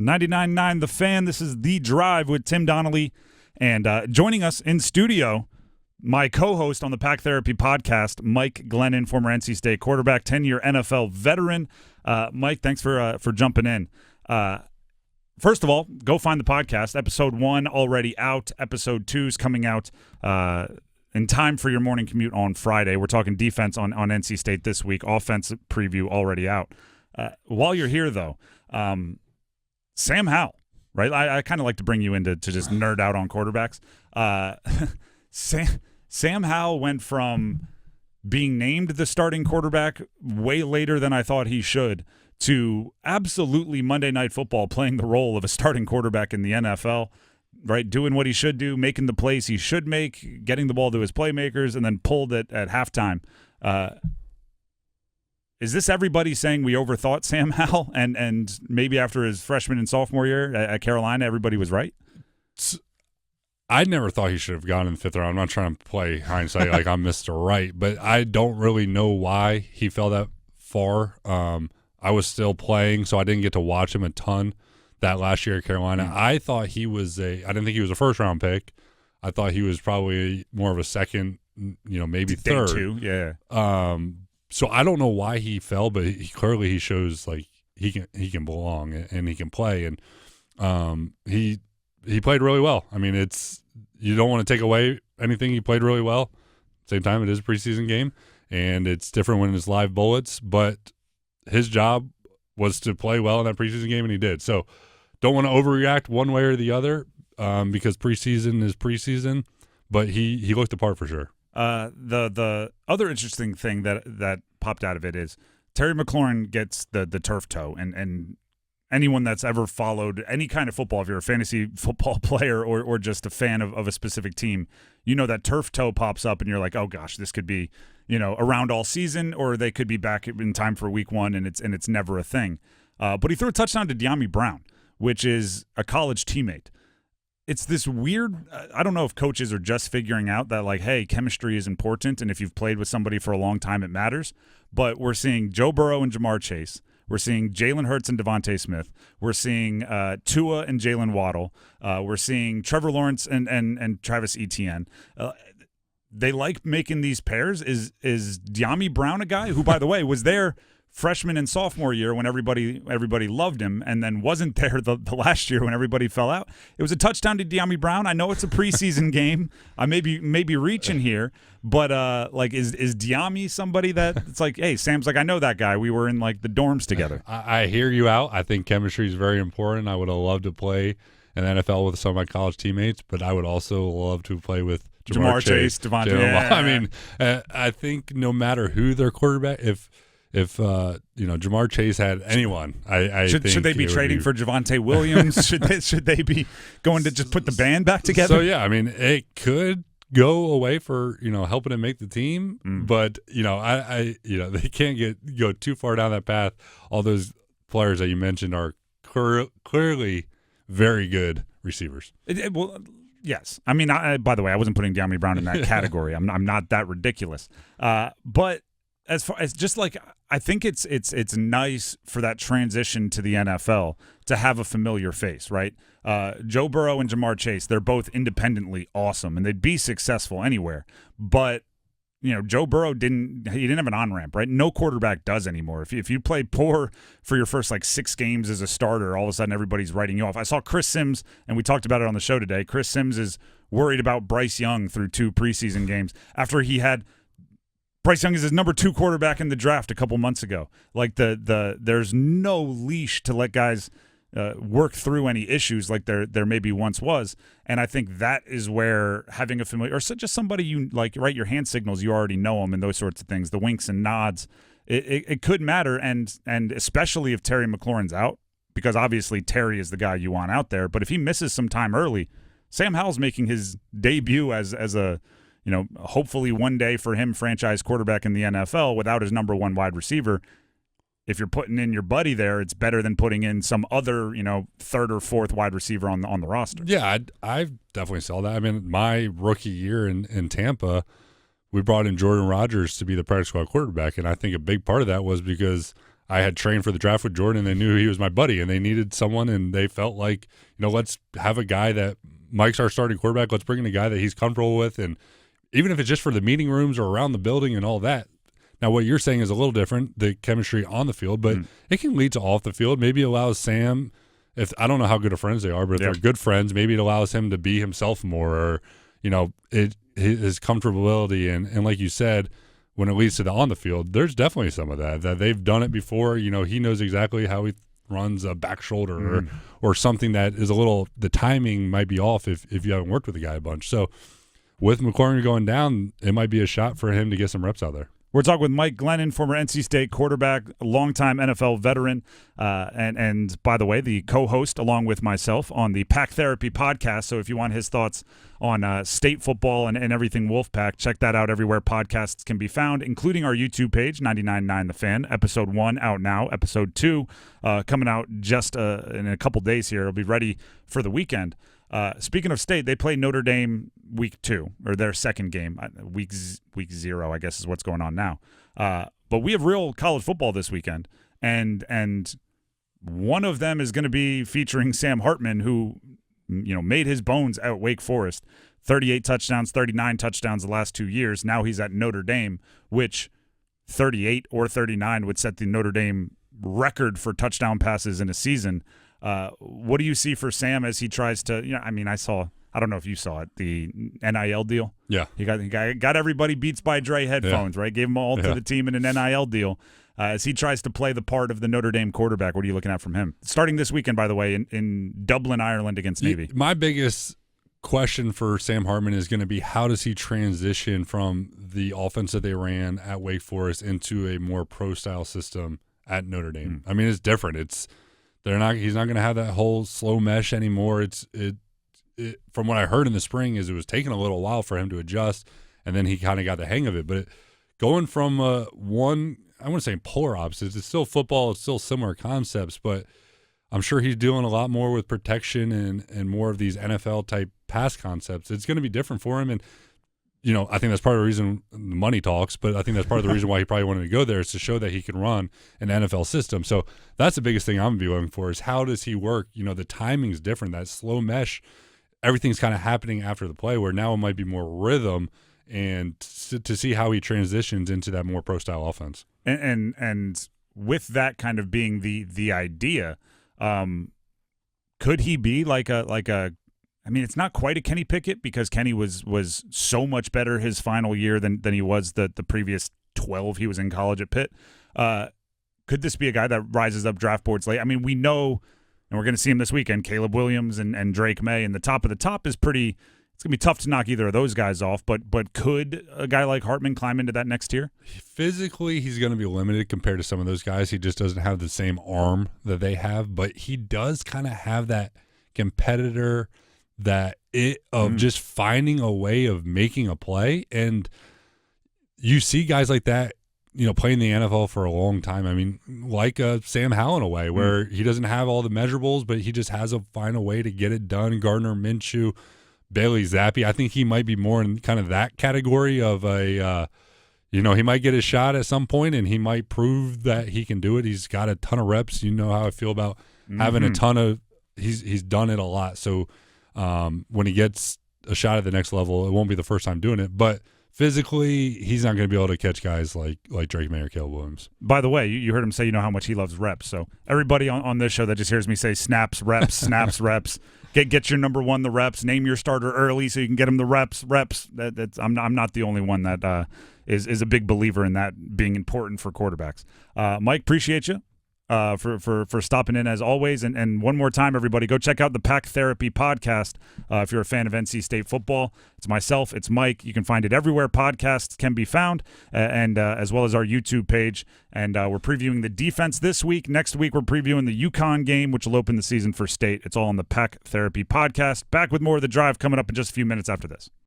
99.9 The Fan. This is The Drive with Tim Donnelly. And joining us in studio, my co-host on the Pack Therapy podcast, Mike Glennon, former NC State quarterback, 10-year NFL veteran. Mike, thanks for jumping in. First of all, go find the podcast. Episode 1 already out. Episode 2 is coming out in time for your morning commute on Friday. We're talking defense on NC State this week. Offense preview already out. While you're here, though, Sam Howell, right? I kind of like to bring you in to just nerd out on quarterbacks. Sam Howell went from being named the starting quarterback way later than I thought he should to absolutely Monday Night Football playing the role of a starting quarterback in the NFL, right? Doing what he should do, making the plays he should make, getting the ball to his playmakers, and then pulled it at halftime. Is this everybody saying we overthought Sam Howell and maybe after his freshman and sophomore year at Carolina, everybody was right? I never thought he should have gone in the 5th round. I'm not trying to play hindsight like I'm Mr. Right, but I don't really know why he fell that far. I was still playing, so I didn't get to watch him a ton that last year at Carolina. I thought he was I didn't think he was a first-round pick. I thought he was probably more of a second, maybe third. Day 2, yeah. So I don't know why he fell, but he shows like he can belong and he can play, and he played really well. I mean, you don't want to take away anything. He played really well. Same time, it is a preseason game, and it's different when it's live bullets. But his job was to play well in that preseason game, and he did. So don't want to overreact one way or the other because preseason is preseason. But he looked the part for sure. The other interesting thing that popped out of it is Terry McLaurin gets the turf toe, and anyone that's ever followed any kind of football, if you're a fantasy football player or just a fan of a specific team, you know that turf toe pops up and you're like, oh gosh, this could be around all season, or they could be back in time for week 1, and it's never a thing. But he threw a touchdown to De'Ami Brown, which is a college teammate. It's this weird, I don't know if coaches are just figuring out that, like, hey, chemistry is important, and if you've played with somebody for a long time, it matters. But we're seeing Joe Burrow and Jamar Chase. We're seeing Jalen Hurts and Devontae Smith. We're seeing Tua and Jalen Waddle. We're seeing Trevor Lawrence and Travis Etienne. They like making these pairs. Is De'Ami Brown a guy who, by the way, was there freshman and sophomore year when everybody loved him, and then wasn't there the last year when everybody fell out? It was a touchdown to De'Ami Brown. I know it's a preseason game. I may be reaching here, but is De'Ami somebody that it's like, hey, Sam's like, I know that guy. We were in like the dorms together. I hear you out. I think chemistry is very important. I would have loved to play in the NFL with some of my college teammates, but I would also love to play with Jamar Chase, Devontae. Yeah. I mean, I think no matter who their quarterback, if Jamar Chase had anyone, I think should they be trading for Javonte Williams? should they be going to just put the band back together? So yeah, I mean, it could go away for helping him make the team, but I they can't go too far down that path. All those players that you mentioned are clearly very good receivers. Well, yes. I mean, by the way, I wasn't putting De'Ami Brown in that category. I'm not that ridiculous. But as far as just like, I think it's nice for that transition to the NFL to have a familiar face, right? Joe Burrow and Jamar Chase, they're both independently awesome, and they'd be successful anywhere. But Joe Burrow didn't have an on-ramp, right? No quarterback does anymore. If you play poor for your first 6 games as a starter, all of a sudden everybody's writing you off. I saw Chris Sims, and we talked about it on the show today. Chris Sims is worried about Bryce Young through 2 preseason games after he had Bryce Young is his number 2 quarterback in the draft a couple months ago. Like there's no leash to let guys work through any issues like there maybe once was. And I think that is where having a familiar, or just somebody you like, right, your hand signals, you already know them, and those sorts of things, the winks and nods, it could matter. And especially if Terry McLaurin's out, because obviously Terry is the guy you want out there. But if he misses some time early, Sam Howell's making his debut as a hopefully one day for him, franchise quarterback in the NFL without his number 1 wide receiver. If you're putting in your buddy there, it's better than putting in some other, 3rd or 4th wide receiver on the roster. Yeah, I definitely saw that. I mean, my rookie year in Tampa, we brought in Jordan Rodgers to be the practice squad quarterback, and I think a big part of that was because I had trained for the draft with Jordan, and they knew he was my buddy, and they needed someone, and they felt like, let's have a guy that Mike's our starting quarterback. Let's bring in a guy that he's comfortable with, and even if it's just for the meeting rooms or around the building and all that. Now, what you're saying is a little different, the chemistry on the field, but it can lead to off the field. Maybe it allows Sam, if I don't know how good of friends they are, but if they're good friends, maybe it allows him to be himself more, or his comfortability, and like you said, when it leads to the on the field, there's definitely some of that they've done it before. He knows exactly how he runs a back shoulder or something that is a little, the timing might be off if you haven't worked with the guy a bunch. So with McLaurin going down, it might be a shot for him to get some reps out there. We're talking with Mike Glennon, former NC State quarterback, longtime NFL veteran, and by the way, the co-host along with myself on the Pack Therapy podcast. So if you want his thoughts on state football and everything Wolfpack, check that out everywhere podcasts can be found, including our YouTube page, 99.9 The Fan. Episode 1 out now. Episode 2 coming out just in a couple days here. It'll be ready for the weekend. Speaking of state, they play Notre Dame week 2, or their second game. Week 0, I guess, is what's going on now. But we have real college football this weekend, and one of them is going to be featuring Sam Hartman, who made his bones at Wake Forest. 38 touchdowns, 39 touchdowns the last 2 years. Now he's at Notre Dame, which 38 or 39 would set the Notre Dame record for touchdown passes in a season. What do you see for Sam as he tries to, I don't know if you saw it, the NIL deal. Yeah. He got everybody Beats by Dre headphones, right? Gave them all to the team in an NIL deal. As he tries to play the part of the Notre Dame quarterback, what are you looking at from him? Starting this weekend, by the way, in Dublin, Ireland against Navy. My biggest question for Sam Hartman is going to be, how does he transition from the offense that they ran at Wake Forest into a more pro-style system at Notre Dame? I mean, it's different. He's not going to have that whole slow mesh anymore. It from what I heard in the spring is it was taking a little while for him to adjust, and then he kind of got the hang of it. But going from one, I wouldn't say polar opposites. It's still football. It's still similar concepts, but I'm sure he's doing a lot more with protection and more of these NFL type pass concepts. It's going to be different for him, and I think that's part of the reason the money talks, but I think that's part of the reason why he probably wanted to go there, is to show that he can run an NFL system. So that's the biggest thing I'm going to be looking for, is how does he work? The timing's different. That slow mesh, everything's kind of happening after the play, where now it might be more rhythm, and to see how he transitions into that more pro-style offense. And with that kind of being the idea, could he be like a I mean, it's not quite a Kenny Pickett, because Kenny was so much better his final year than he was the previous 12 he was in college at Pitt. Could this be a guy that rises up draft boards late? I mean, we know, and we're going to see him this weekend, Caleb Williams and Drake May, and the top of the top is pretty – it's going to be tough to knock either of those guys off, but could a guy like Hartman climb into that next tier? Physically, he's going to be limited compared to some of those guys. He just doesn't have the same arm that they have, but he does kind of have that competitor – just finding a way of making a play. And you see guys like that, playing the NFL for a long time. I mean, like Sam Howell in a way, where he doesn't have all the measurables, but he just has to find a way to get it done. Gardner Minshew, Bailey Zappi, I think he might be more in kind of that category of a he might get a shot at some point, and he might prove that he can do it. He's got a ton of reps. You know how I feel about having a ton of he's done it a lot. So when he gets a shot at the next level, it won't be the first time doing it, but physically he's not going to be able to catch guys like Drake May or Caleb Williams. By the way, you heard him say how much he loves reps. So everybody on this show that just hears me say snaps, reps, snaps, reps, get your number one, the reps, name your starter early so you can get him the reps. I'm not the only one that is a big believer in that being important for quarterbacks. Mike, appreciate you. For stopping in as always. And one more time, everybody, go check out the Pack Therapy podcast if you're a fan of NC State football. It's myself, it's Mike. You can find it everywhere podcasts can be found, and as well as our YouTube page. And we're previewing the defense this week. Next week, we're previewing the UConn game, which will open the season for State. It's all on the Pack Therapy podcast. Back with more of The Drive coming up in just a few minutes after this.